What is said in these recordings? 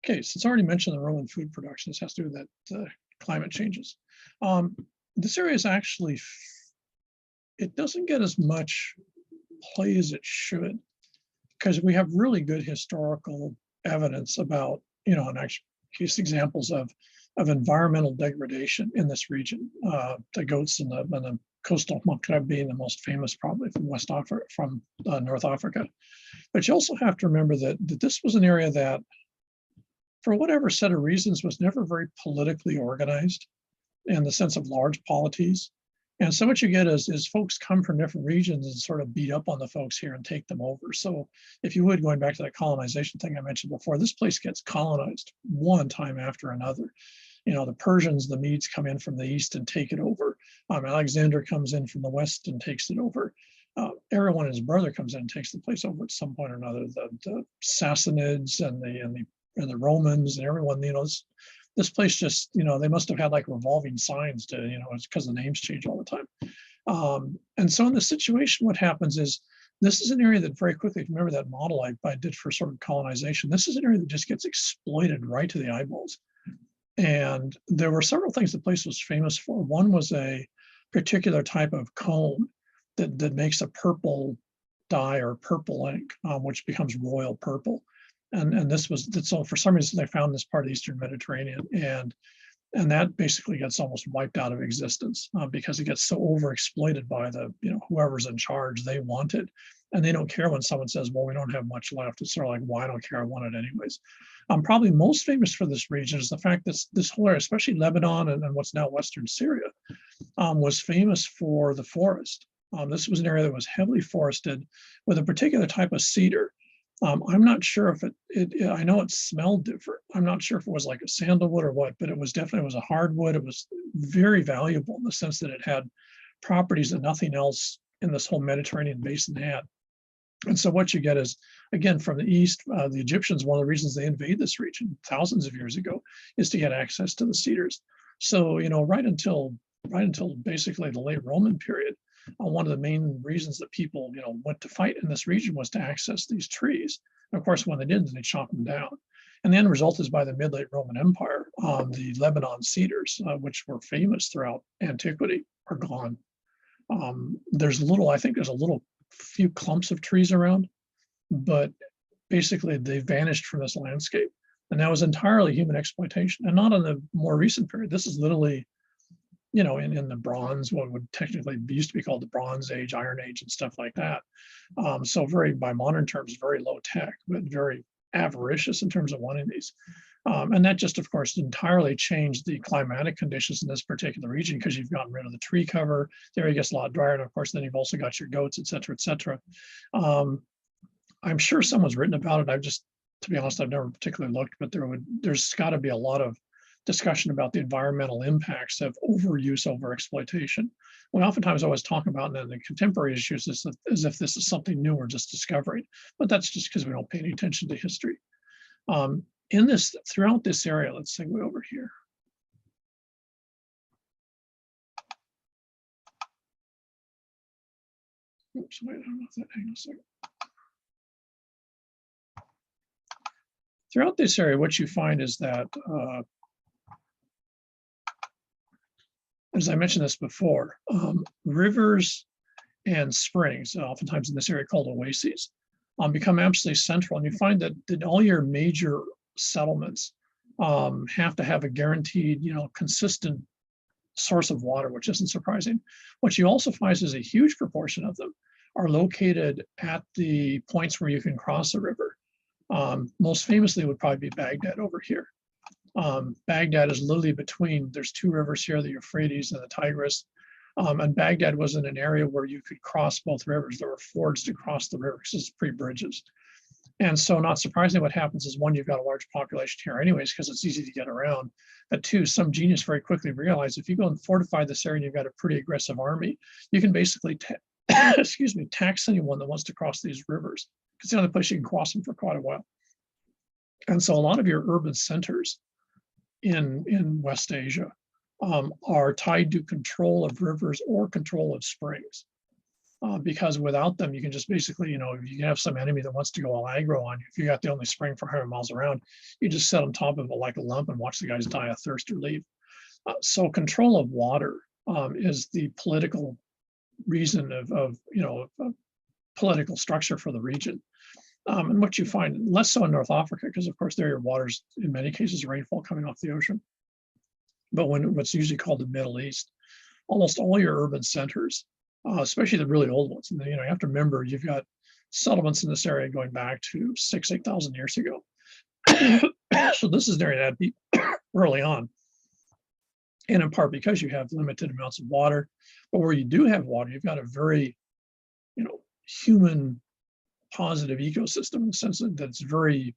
Okay, since I already mentioned the Roman food production, this has to do with that climate changes. Um, this area is actually, it doesn't get as much play as it should because we have really good historical evidence about, and actually case examples of environmental degradation in this region. The goats and the coastal Maghreb being the most famous, probably from West Africa, from North Africa. But you also have to remember that this was an area that, for whatever set of reasons, was never very politically organized in the sense of large polities. And so what you get is folks come from different regions and sort of beat up on the folks here and take them over. So if you would, going back to that colonization thing I mentioned before, this place gets colonized one time after another. The Persians, the Medes come in from the east and take it over. Alexander comes in from the west and takes it over. Everyone and his brother comes in and takes the place over at some point or another. The Sassanids and the Romans and everyone, this place just, they must have had like revolving signs to, it's because the names change all the time. And so in this situation, what happens is this is an area that very quickly, if you remember that model I did for sort of colonization, this is an area that just gets exploited right to the eyeballs. And there were several things the place was famous for. One was a particular type of cone that makes a purple dye or purple ink, which becomes royal purple. And this was, so for some reason they found this part of the Eastern Mediterranean, and that basically gets almost wiped out of existence because it gets so overexploited by the, whoever's in charge. They want it, and they don't care when someone says, well, we don't have much left. It's sort of like, well, I don't care, I want it anyways. Probably most famous for this region is the fact that this whole area, especially Lebanon and what's now Western Syria, was famous for the forest. This was an area that was heavily forested with a particular type of cedar. I'm not sure if I know it smelled different. I'm not sure if it was like a sandalwood or what, but it was a hardwood. It was very valuable in the sense that it had properties that nothing else in this whole Mediterranean basin had. And so what you get is, again, from the east, the Egyptians, one of the reasons they invade this region thousands of years ago is to get access to the cedars. So, right until basically the late Roman period, one of the main reasons that people, went to fight in this region was to access these trees. And of course, when they didn't, they chopped them down. And the end result is by the mid-late Roman Empire, the Lebanon cedars, which were famous throughout antiquity, are gone. I think there's a little few clumps of trees around, but basically they vanished from this landscape. And that was entirely human exploitation, and not in the more recent period. This is literally, in the bronze, what would technically used to be called the Bronze Age, Iron Age, and stuff like that. So very, by modern terms, very low tech, but very avaricious in terms of wanting these. And that just, of course, entirely changed the climatic conditions in this particular region because you've gotten rid of the tree cover. The area gets a lot drier, and of course, then you've also got your goats, et cetera, et cetera. I'm sure someone's written about it. To be honest, I've never particularly looked, but there's got to be a lot of discussion about the environmental impacts of overuse, overexploitation. We oftentimes always talk about in the contemporary issues as if this is something new or just discovering, but that's just because we don't pay any attention to history. Throughout this area, let's segue over here. Oops, wait, I don't know if that, hang on a second. Throughout this area, what you find is that, as I mentioned this before, rivers and springs, oftentimes in this area called oases, become absolutely central. And you find that all your major settlements have to have a guaranteed, consistent source of water, which isn't surprising. What you also find is a huge proportion of them are located at the points where you can cross a river. Most famously would probably be Baghdad over here. Baghdad is literally between, there's two rivers here, the Euphrates and the Tigris. And Baghdad was in an area where you could cross both rivers. There were fords to cross the river because it's pre-bridges. And so not surprisingly, what happens is, one, you've got a large population here anyways, because it's easy to get around. But two, some genius very quickly realized if you go and fortify this area and you've got a pretty aggressive army, you can basically, tax anyone that wants to cross these rivers, because it's the only place you can cross them for quite a while. And so a lot of your urban centers in West Asia are tied to control of rivers or control of springs. because without them, you can just basically, you can have some enemy that wants to go all aggro on you. If you got the only spring for 100 miles around, you just sit on top of it like a lump and watch the guys die of thirst or leave. So control of water is the political reason of political structure for the region. And what you find less so in North Africa, because of course there your water's in many cases rainfall coming off the ocean. But when what's usually called the Middle East, almost all your urban centers, especially the really old ones, and you have to remember you've got settlements in this area going back to 8,000 years ago. So this is an area that had people early on, and in part because you have limited amounts of water. But where you do have water, you've got a very, human positive ecosystem in the sense that it's very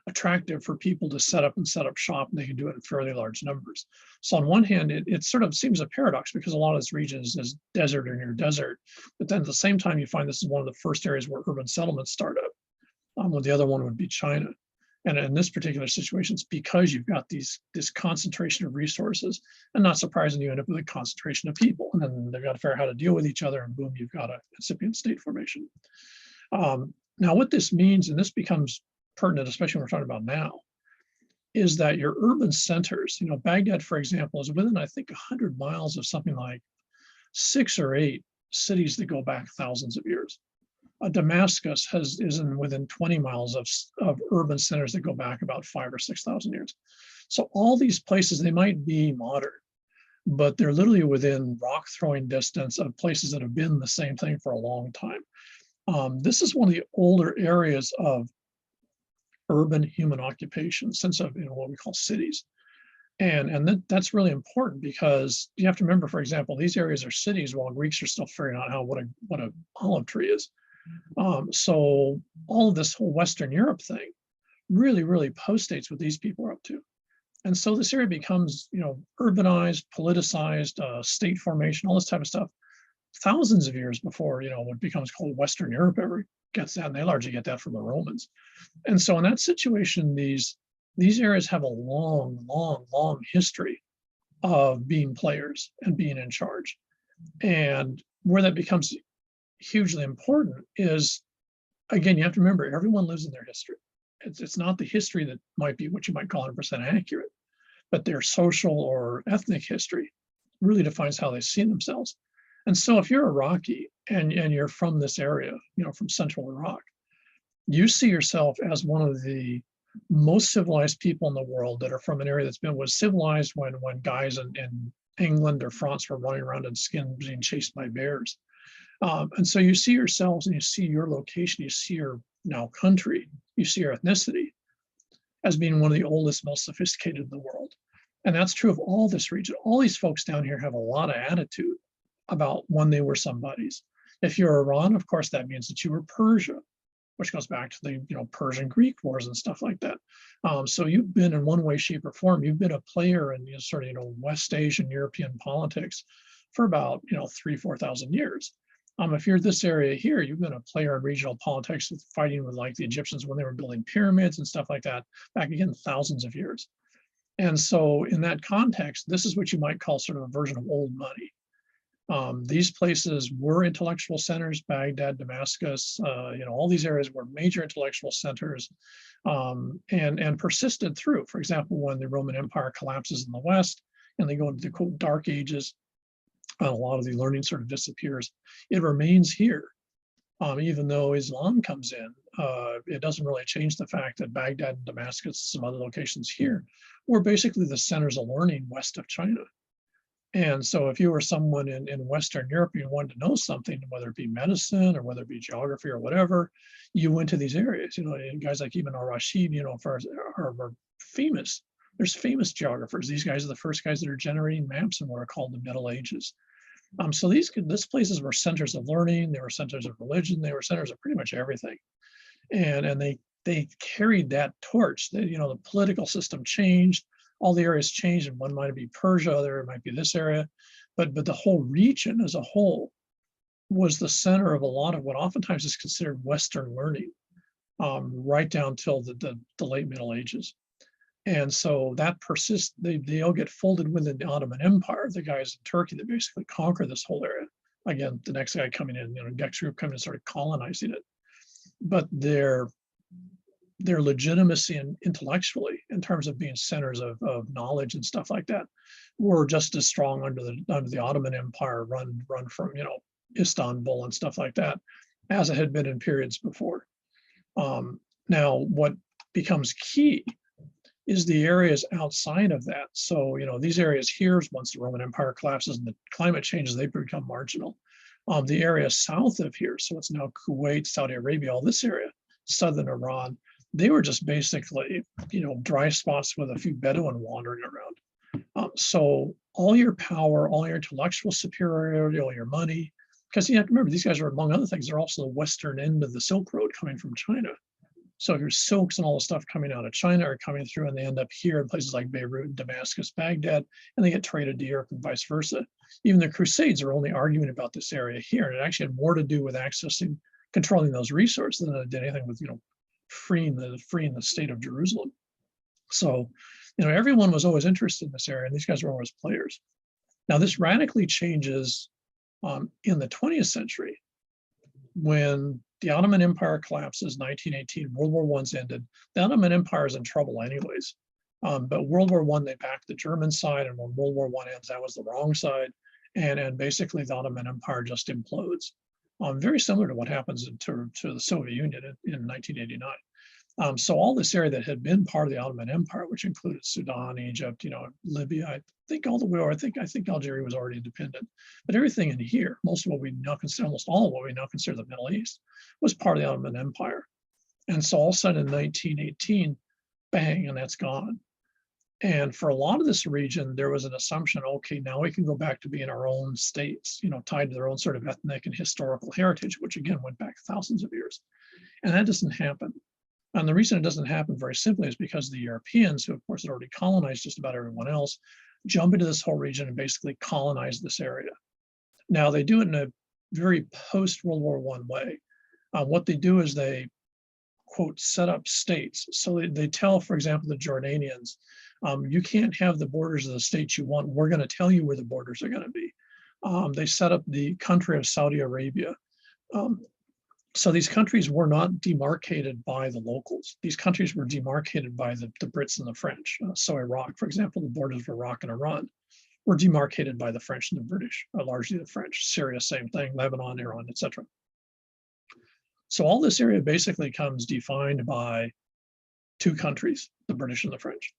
attractive for people to set up shop, and they can do it in fairly large numbers. So on one hand, it sort of seems a paradox because a lot of this region is desert or near desert, but then at the same time, you find this is one of the first areas where urban settlements start up. Well, the other one would be China. And in this particular situation, it's because you've got this concentration of resources, and not surprising, you end up with a concentration of people, and then they've got to figure out how to deal with each other, and boom, you've got a incipient state formation. Now, what this means, and this becomes pertinent, especially when we're talking about now, is that your urban centers, Baghdad, for example, is within, I think, 100 miles of something like 6 or 8 cities that go back thousands of years. Damascus is within 20 miles of urban centers that go back about 5,000 or 6,000 years. So all these places, they might be modern, but they're literally within rock throwing distance of places that have been the same thing for a long time. This is one of the older areas of urban human occupation since of what we call cities. And that's really important because you have to remember, for example, these areas are cities while Greeks are still figuring out what a olive tree is. So all of this whole Western Europe thing really, really postdates what these people are up to. And so this area becomes, urbanized, politicized, state formation, all this type of stuff, thousands of years before, what becomes called Western Europe ever gets that, and they largely get that from the Romans. And so in that situation, these areas have a long, long, long history of being players and being in charge. And where that becomes hugely important is, again, you have to remember, everyone lives in their history. It's not the history that might be what you might call 100% accurate, but their social or ethnic history really defines how they see themselves. And so if you're Iraqi and you're from this area, from central Iraq, you see yourself as one of the most civilized people in the world that are from an area was civilized when guys in England or France were running around in skins being chased by bears. And so you see yourselves and you see your location, you see your now country, you see your ethnicity as being one of the oldest, most sophisticated in the world. And that's true of all this region. All these folks down here have a lot of attitude about when they were somebody's. If you're Iran, of course, that means that you were Persia, which goes back to the Persian Greek wars and stuff like that. So you've been in one way, shape, or form, you've been a player in sort of West Asian European politics for about 3,000-4,000 years. If you're this area here, you've been a player in regional politics, fighting with like the Egyptians when they were building pyramids and stuff like that, back again thousands of years. And so in that context, this is what you might call sort of a version of old money. These places were intellectual centers, Baghdad, Damascus, all these areas were major intellectual centers, and persisted through. For example, when the Roman Empire collapses in the West and they go into the quote dark ages, and a lot of the learning sort of disappears, it remains here. Even though Islam comes in, it doesn't really change the fact that Baghdad and Damascus, some other locations here, were basically the centers of learning west of China. And so if you were someone in Western Europe, you wanted to know something, whether it be medicine or whether it be geography or whatever, you went to these areas. Guys like Ibn al-Rashid, are famous. There's famous geographers. These guys are the first guys that are generating maps in what are called the Middle Ages. So these places were centers of learning, they were centers of religion, they were centers of pretty much everything. And they carried that torch. The political system changed, all the areas changed, and one might be Persia, other might be this area, but the whole region as a whole was the center of a lot of what oftentimes is considered Western learning, right down till the late Middle Ages. And so that persists. They all get folded within the Ottoman Empire, the guys in Turkey that basically conquer this whole area. again, the next guy coming in, next group coming in and started colonizing it. But their legitimacy and intellectually, in terms of being centers of knowledge and stuff like that, were just as strong under the Ottoman Empire, run from Istanbul and stuff like that, as it had been in periods before. Now, what becomes key is the areas outside of that. So, these areas here, once the Roman Empire collapses and the climate changes, they become marginal. The area south of here, so it's now Kuwait, Saudi Arabia, all this area, southern Iran, they were just basically, dry spots with a few Bedouin wandering around. So all your power, all your intellectual superiority, all your money, because you have to remember, these guys are, among other things, they're also the western end of the Silk Road coming from China. So your silks and all the stuff coming out of China are coming through, and they end up here in places like Beirut, Damascus, Baghdad, and they get traded to Europe and vice versa. Even the Crusades are only arguing about this area here, and it actually had more to do with accessing, controlling those resources than it did anything with, freeing the state of Jerusalem. So, everyone was always interested in this area, and these guys were always players. Now, this radically changes in the 20th century when the Ottoman Empire collapses, 1918, World War I's ended. The Ottoman Empire is in trouble anyways. But World War I, they backed the German side, and when World War I ends, that was the wrong side. And basically the Ottoman Empire just implodes. Very similar to what happens to the Soviet Union in 1989. So all this area that had been part of the Ottoman Empire, which included Sudan, Egypt, Libya, I think all the way over, I think Algeria was already independent, but everything in here, most of what we now consider, almost all of what we now consider the Middle East, was part of the Ottoman Empire. And so all of a sudden in 1918, bang, and that's gone. And for a lot of this region, there was an assumption, okay, now we can go back to being our own states, tied to their own sort of ethnic and historical heritage, which again went back thousands of years. And that doesn't happen. And the reason it doesn't happen very simply is because the Europeans, who of course had already colonized just about everyone else, jump into this whole region and basically colonize this area. Now they do it in a very post-World War I way. What they do is they, quote, set up states. So they tell, for example, the Jordanians, you can't have the borders of the states you want. We're going to tell you where the borders are going to be. They set up the country of Saudi Arabia. So these countries were not demarcated by the locals. These countries were demarcated by the Brits and the French. So Iraq, for example, the borders of Iraq and Iran were demarcated by the French and the British, largely the French. Syria, same thing, Lebanon, Iran, etc. So all this area basically comes defined by two countries, the British and the French.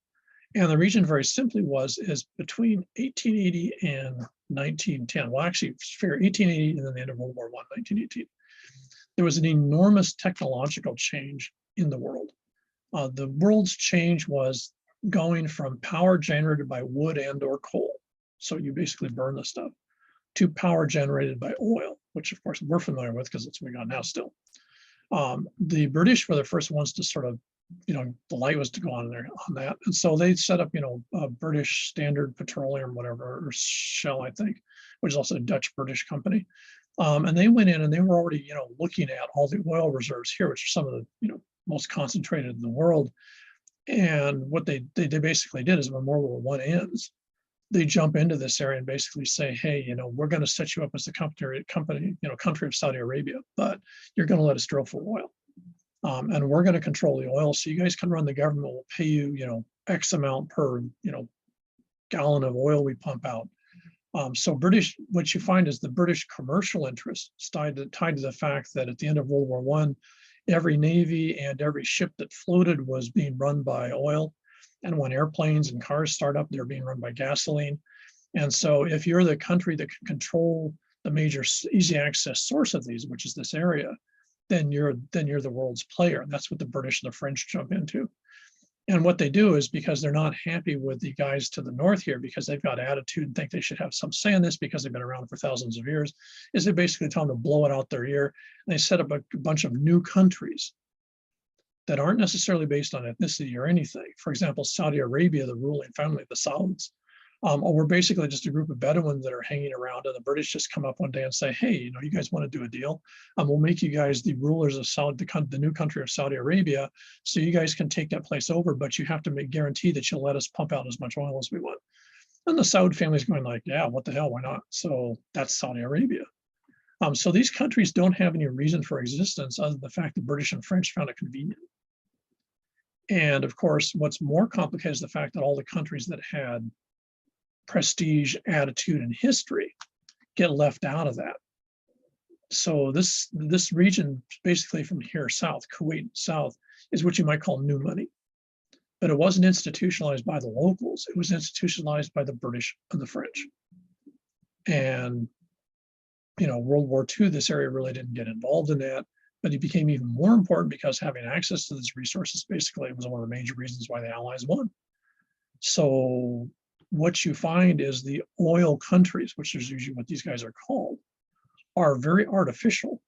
And the region very simply is between 1880 and 1910. Well, actually, fair 1880 and then the end of World War I, 1918. There was an enormous technological change in the world. The world's change was going from power generated by wood and or coal, so you basically burn the stuff, to power generated by oil, which of course we're familiar with because it's what we got now still. The British were the first ones to sort of, the light was to go on there on that. And so they set up, a British Standard Petroleum, whatever, or Shell, I think, which is also a Dutch-British company. And they went in and they were already, looking at all the oil reserves here, which are some of the, most concentrated in the world. And what they basically did is when World War I ends, they jump into this area and basically say, hey, we're going to set you up as the country of Saudi Arabia, but you're going to let us drill for oil. And we're going to control the oil. So you guys can run the government. We'll pay you, X amount per, gallon of oil we pump out. So what you find is the British commercial interests tied to the fact that at the end of World War I, every Navy and every ship that floated was being run by oil. And when airplanes and cars start up, they're being run by gasoline. And so if you're the country that can control the major easy access source of these, which is this area, then you're the world's player. And that's what the British and the French jump into. And what they do is, because they're not happy with the guys to the north here, because they've got attitude and think they should have some say in this because they've been around for thousands of years, is they basically tell them to blow it out their ear. And they set up a bunch of new countries that aren't necessarily based on ethnicity or anything. For example, Saudi Arabia, the ruling family, the Sauds, we're basically just a group of Bedouins that are hanging around, and the British just come up one day and say, hey, you guys want to do a deal? We'll make you guys the rulers of the new country of Saudi Arabia, so you guys can take that place over, but you have to guarantee that you'll let us pump out as much oil as we want. And the Saud family's going like, yeah, what the hell, why not? So that's Saudi Arabia. So these countries don't have any reason for existence other than the fact the British and French found it convenient. And of course, what's more complicated is the fact that all the countries that had prestige, attitude, and history get left out of that. So this region, basically from here south, Kuwait south, is what you might call new money. But it wasn't institutionalized by the locals. It was institutionalized by the British and the French. And, you know, World War II, this area really didn't get involved in that, but it became even more important because having access to these resources basically was one of the major reasons why the Allies won. So what you find is the oil countries, which is usually what these guys are called, are very artificial.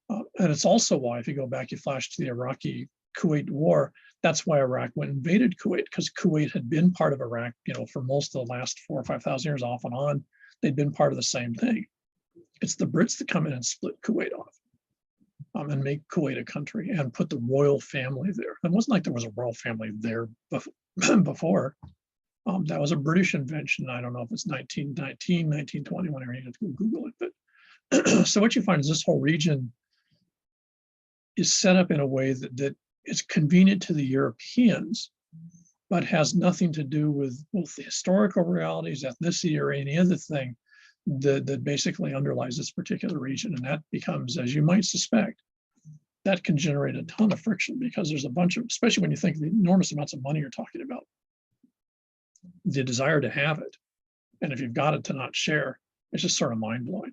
And it's also why, if you go back, you flash to the Iraqi-Kuwait war, that's why Iraq went and invaded Kuwait, because Kuwait had been part of Iraq, you know, for most of the last 4,000 or 5,000 years off and on. They'd been part of the same thing. It's the Brits that come in and split Kuwait off and make Kuwait a country and put the royal family there. It wasn't like there was a royal family there before. That was a British invention. I don't know if it's 1919, 1920, whenever you have to Google it. But so what you find is this whole region is set up in a way that is convenient to the Europeans, but has nothing to do with both the historical realities, ethnicity, or any other thing that basically underlies this particular region. And that becomes, as you might suspect, that can generate a ton of friction because there's a bunch of, especially when you think of the enormous amounts of money you're talking about, the desire to have it. And if you've got it to not share, it's just sort of mind blowing.